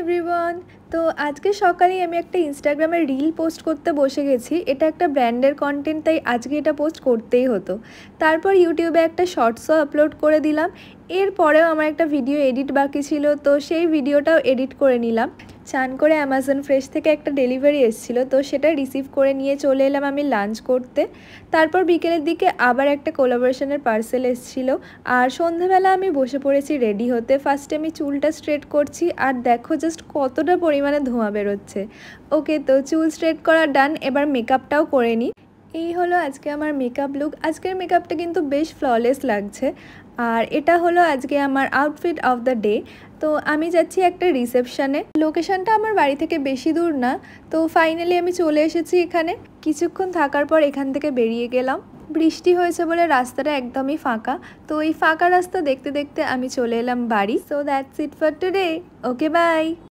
Everyone. তো আজকে সকালেই আমি একটা ইনস্টাগ্রামে রিল পোস্ট করতে বসে গেছি। এটা একটা ব্র্যান্ডের কন্টেন্ট, তাই আজকে এটা পোস্ট করতেই হতো। তারপর ইউটিউবে একটা শর্টসও আপলোড করে দিলাম। এরপরেও আমার একটা ভিডিও এডিট বাকি ছিল, তো সেই ভিডিওটাও এডিট করে নিলাম। চান করে অ্যামাজন ফ্রেশ থেকে একটা ডেলিভারি এসেছিলো, তো সেটা রিসিভ করে নিয়ে চলে এলাম আমি লাঞ্চ করতে। তারপর বিকেলের দিকে আবার একটা কোলাবোরেশনের পার্সেল এসেছিলো। আর সন্ধ্যাবেলা আমি বসে পড়েছি রেডি হতে। ফার্স্টে আমি চুলটা স্ট্রেট করছি, আর দেখো জাস্ট কতটা পরিমাণে ধোঁয়া বেরোচ্ছে। ওকে, তো চুল স্ট্রেট করা ডান, এবার মেকআপটাও করে নিই। এই হলো আজকে আমার মেকআপ লুক। আজকের মেকআপটা কিন্তু বেশ ফ্ললেস লাগছে। আর এটা হলো আজকে আমার আউটফিট অফ দ্য ডে। তো আমি যাচ্ছি একটা রিসেপশানে। লোকেশনটা আমার বাড়ি থেকে বেশি দূর না। তো ফাইনালি আমি চলে এসেছি এখানে। কিছুক্ষণ থাকার পর এখান থেকে বেরিয়ে গেলাম। বৃষ্টি হয়েছে বলে রাস্তাটা একদমই ফাঁকা। তো এই ফাঁকা রাস্তা দেখতে দেখতে আমি চলে এলাম বাড়ি। So that's it for today. Okay, by.